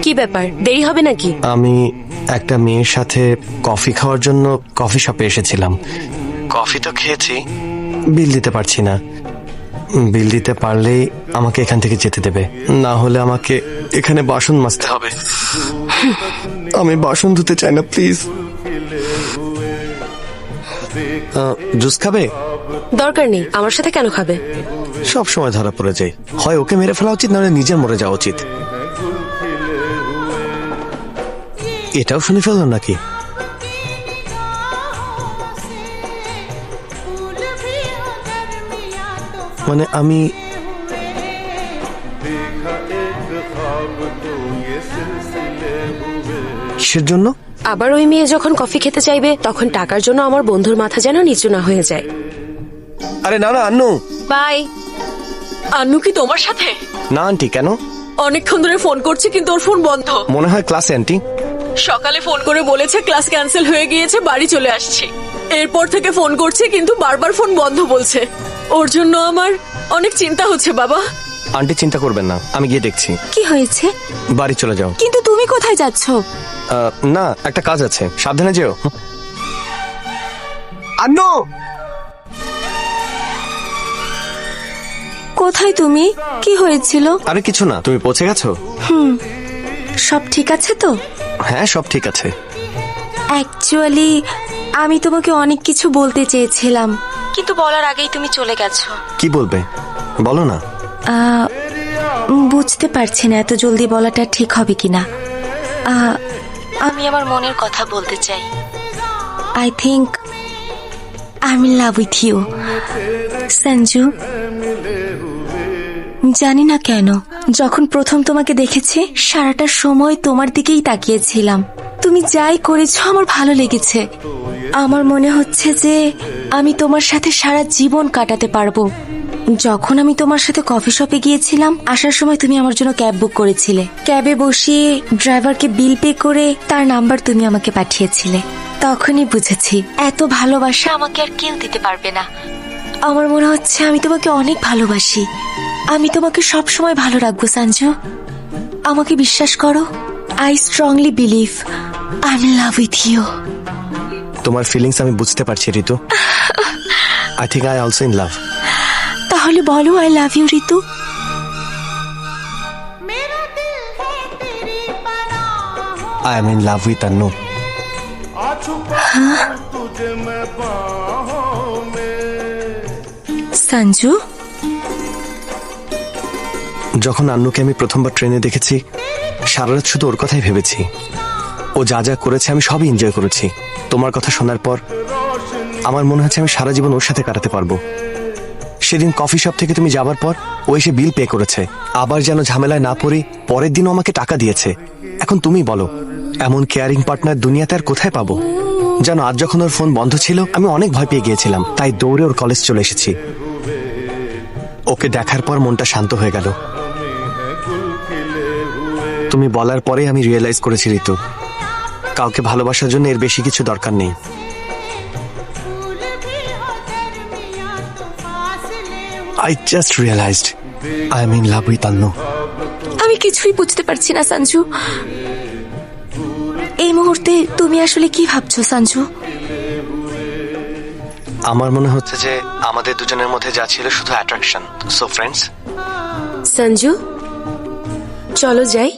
কি ব্যাপার, দেরি হবে নাকি? আমি একটা মেয়ের সাথে কফি খাওয়ার জন্য কফি শপে এসেছিলাম। কফি তো খেয়েছি, বিল দিতে পারছি না। বিল দিতে পারলেই আমাকে এখান থেকে যেতে দেবে, না হলে আমাকে এখানে বাসন মাজতে হবে। আমি বাসন ধুতে চাই না, প্লিজ। জুস খাবে? দরকার নেই, আমার সাথে কেন খাবে? সব সময় ধরা পড়ে যায়, হয় ওকে মেরে ফেলা উচিত, নাহলে নিজের মরে যাওয়া উচিত। এটাও শুনে ফেললাম নাকি? মানে আমি কিসের জন্য? আবার ওই মেয়ে যখন কফি খেতে চাইবে তখন টাকার জন্য আমার বন্ধুর মাথা যেন নিচু না হয়ে যায়। আরে না না আন্নু। বাই। আন্নু কি তোমার সাথে? না আন্টি, কেন? অনেকক্ষণ ধরে ফোন করছি কিন্তু ওর ফোন বন্ধ। মনে হয় ক্লাসে আন্টি। সকালে ফোন করে বলেছে ক্লাস ক্যান্সেল হয়ে গিয়েছে, বাড়ি চলে আসছি। এরপর থেকে ফোন করছি কিন্তু বারবার ফোন বন্ধ বলছে। ওর জন্য আমার অনেক চিন্তা হচ্ছে বাবা। আন্টি চিন্তা করবেন না, আমি গিয়ে দেখছি। কি হয়েছে? বাড়ি চলে যাও। কিন্তু তুমি কোথায় যাচ্ছ? না, একটা কাজ আছে, সাবধানে যেও। আন্নু! কোথায় তুমি? কি হয়েছিল? আরে কিছু না, তুমি পৌঁছে গেছো? সব ঠিক আছে তো? হ্যাঁ, সব ঠিক আছে। অ্যাকচুয়ালি আমি তোমাকে অনেক কিছু বলতে চেয়েছিলাম, কিন্তু বলার আগেই তুমি চলে গেছো। কি বলবে বলো না। বুঝতে পারছি না এত জলদি বলাটা ঠিক হবে কিনা। আমি আমার মনের কথা বলতে চাই। I think I am in love with you Sanju. জানি না কেন, যখন প্রথম তোমাকে দেখেছি সারাটা সময় তোমার দিকেই তাকিয়েছিলাম। তুমি যাই করেছো আমার ভালো লেগেছে। আমার মনে হচ্ছে যে আমি তোমার সাথে সারা জীবন কাটাতে পারবো। যখন আমি তোমার সাথে কফি শপে গিয়েছিলাম, আসার সময় তুমি আমার জন্য ক্যাব বুক করেছিলে। ক্যাবে বসিয়ে ড্রাইভারকে বিল পে করে তার নাম্বার তুমি আমাকে পাঠিয়েছিলে। তখনই বুঝেছি এত ভালোবাসা আমাকে আর কেউ দিতে পারবে না। আমার মনে হচ্ছে আমি তোমাকে অনেক ভালোবাসি। আমি তোমাকে সব সময় ভালো রাখবো সঞ্জু। আমাকে বিশ্বাস করো। I strongly believe I am in love with you. তোমার ফিলিংস আমি বুঝতে পারছি Ritu. I think I also in love. তাহলে বলো I love you Ritu. I am in love with Annu. Sanju, যখন আন্নুকে আমি প্রথমবার ট্রেনে দেখেছি, সারা রাত শুধু ওর কথাই ভেবেছি। ও যা যা করেছে আমি সবই এনজয় করেছি। তোমার কথা শোনার পর আমার মনে হচ্ছে আমি সারা জীবন ওর সাথে কাটাতে পারবো। সেদিন কফি শপ থেকে তুমি যাবার পর ও এসে বিল পে করেছে, আবার যেন ঝামেলায় না পড়ে পরের দিনও আমাকে টাকা দিয়েছে। এখন তুমি বলো, এমন কেয়ারিং পার্টনার দুনিয়াতে আর কোথায় পাবো? জানো, আজ যখন ওর ফোন বন্ধ ছিল আমি অনেক ভয় পেয়ে গিয়েছিলাম, তাই দৌড়ে ওর কলেজ চলে এসেছি। ওকে দেখার পর মনটা শান্ত হয়ে গেল। তুমি বলার পরে আমি রিয়েলাইজ করেছি ঋতু, কাউকে ভালোবাসার জন্য এর বেশি কিছু দরকার নেই। I just realized I am in love with Annu. আমি কিছুই বুঝতে পারছি না সঞ্জু। এই মুহূর্তে তুমি আসলে কি ভাবছো সঞ্জু? আমার মনে হচ্ছে যে আমাদের দুজনের মধ্যে যা ছিল শুধু অ্যাট্রাকশন। So friends. সঞ্জু, চলো যাই।